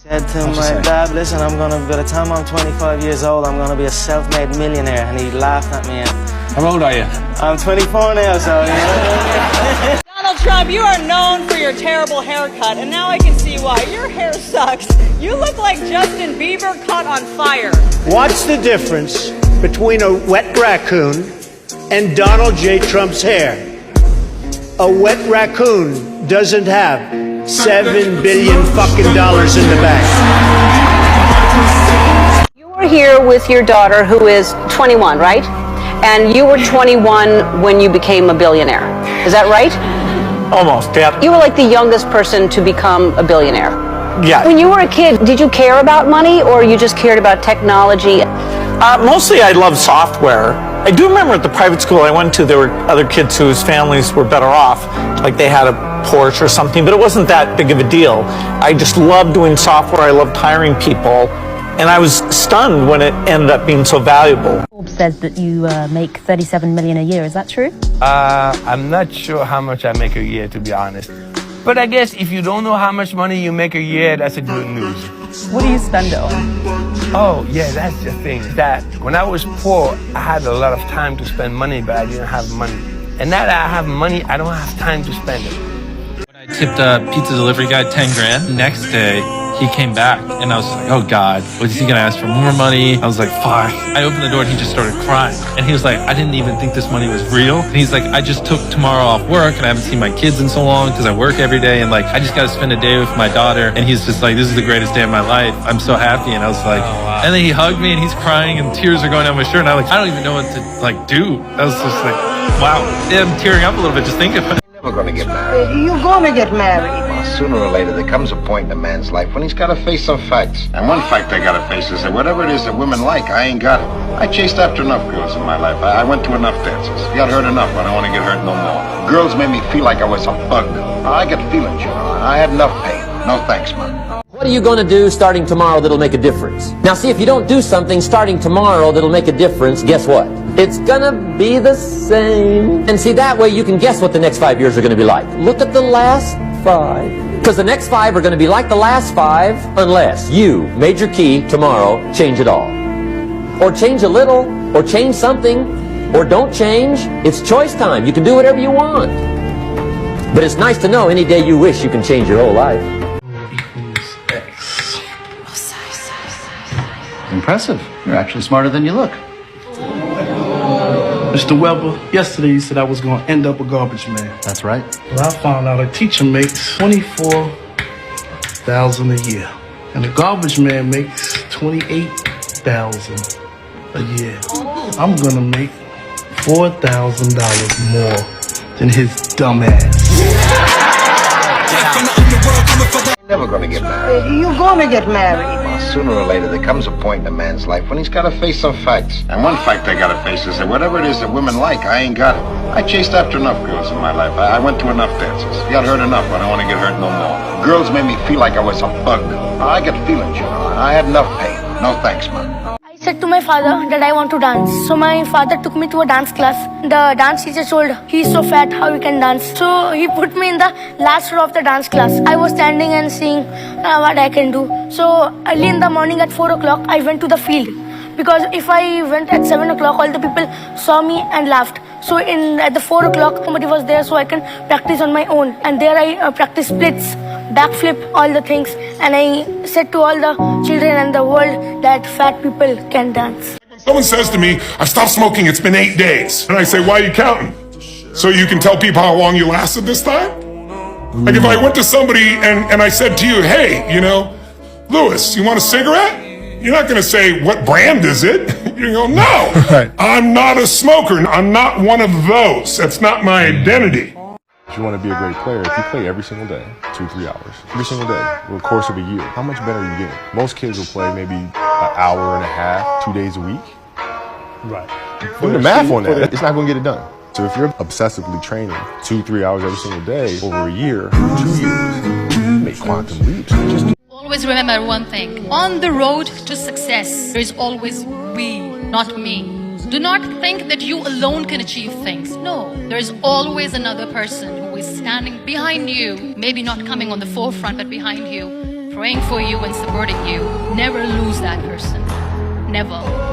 Said to my dad, listen, by the time I'm 25 years old, I'm gonna be a self-made millionaire. And he laughed at me. How old are you? I'm 24 now, so you know. Donald Trump, you are known for your terrible haircut, and now I can see why. Your hair sucks. You look like Justin Bieber caught on fire. What's the difference between a wet raccoon and Donald J. Trump's hair? A wet raccoon doesn't have $7 billion fucking dollars in the bank. You were here with your daughter, who is 21, right? And you were 21 when you became a billionaire. Is that right? Almost, yeah. You were like the youngest person to become a billionaire. Yeah. When you were a kid, did you care about money, or you just cared about technology? Mostly I loved software. I do remember at the private school I went to, there were other kids whose families were better off. Like they had a Porsche or something, but it wasn't that big of a deal. I just loved doing software. I loved hiring people. And I was stunned when it ended up being so valuable. Forbes says that you make $37 million a year. Is that true? I'm not sure how much I make a year, to be honest. But I guess if you don't know how much money you make a year, that's a good news. What do you spend it on? Oh, yeah, that's the thing. That when I was poor, I had a lot of time to spend money, but I didn't have money. And now that I have money, I don't have time to spend it. I tipped a pizza delivery guy 10 grand. Next day, he came back, and I was like, oh God, was he gonna ask for more money? I was like, fuck. I opened the door, and he just started crying. And he was like, I didn't even think this money was real. And he's like, I just took tomorrow off work, and I haven't seen my kids in so long because I work every day, and like, I just gotta spend a day with my daughter. And he's just like, this is the greatest day of my life. I'm so happy. And I was like, and then he hugged me, and he's crying, and tears are going down my shirt, and I'm like, I don't even know what to like do. I was just like, wow. Yeah, I'm tearing up a little bit just thinking about it. We're going to get married. You're going to get married. Well, sooner or later, there comes a point in a man's life when he's got to face some facts. And one fact I got to face is that whatever it is that women like, I ain't got it. I chased after enough girls in my life. I went to enough dances. Got hurt enough. I don't want to get hurt no more. Girls made me feel like I was a bug. I get feelings, you know. I had enough pain. No thanks, man. What are you going to do starting tomorrow that'll make a difference? Now see, if you don't do something starting tomorrow that'll make a difference, guess what? It's gonna be the same. And see, that way you can guess what the next 5 years are gonna be like. Look at the last 5. Because the next 5 are gonna be like the last 5 unless you, major key, tomorrow, change it all. Or change a little, or change something, or don't change. It's choice time. You can do whatever you want. But it's nice to know any day you wish you can change your whole life. Impressive. You're actually smarter than you look. Mr. Weber, yesterday you said I was going to end up a garbage man. That's right. Well, I found out a teacher makes $24,000 a year. And a garbage man makes $28,000 a year. I'm going to make $4,000 more than his dumb ass. Never going to get married. You're going to get married. Well, sooner or later, there comes a point in a man's life when he's got to face some facts. And one fact I got to face is that whatever it is that women like, I ain't got it. I chased after enough girls in my life. I went to enough dances. Got hurt enough. I don't want to get hurt no more. Girls made me feel like I was a bug. I get feelings, you know. I had enough pain. No thanks, man. I said to my father that I want to dance. So my father took me to a dance class. The dance teacher told, he's so fat, how he can dance. So he put me in the last row of the dance class. I was standing and seeing what I can do. So early in the morning at 4 o'clock, I went to the field. Because if I went at 7 o'clock, all the people saw me and laughed. So at the 4 o'clock, somebody was there so I can practice on my own. And there I practiced splits, backflip, all the things. And I said to all the children and the world that fat people can dance. Someone says to me, I've stopped smoking, it's been 8 days. And I say, why are you counting? So you can tell people how long you lasted this time? Like if I went to somebody and I said to you, hey, you know, Louis, you want a cigarette? You're not going to say, what brand is it? You go, no, right. I'm not a smoker. I'm not one of those. That's not my identity. If you want to be a great player, if you play every single day, 2-3 hours, every single day, over the course of a year, how much better are you getting? Most kids will play maybe an hour and a half, 2 days a week. Right. Do the math on that. It's not going to get it done. So if you're obsessively training 2-3 hours every single day over a year, 2 years, you make quantum leaps. Always remember one thing. On the road to success, there is always we, not me. Do not think that you alone can achieve things. No, there is always another person who is standing behind you, maybe not coming on the forefront, but behind you, praying for you and supporting you, never lose that person. Never.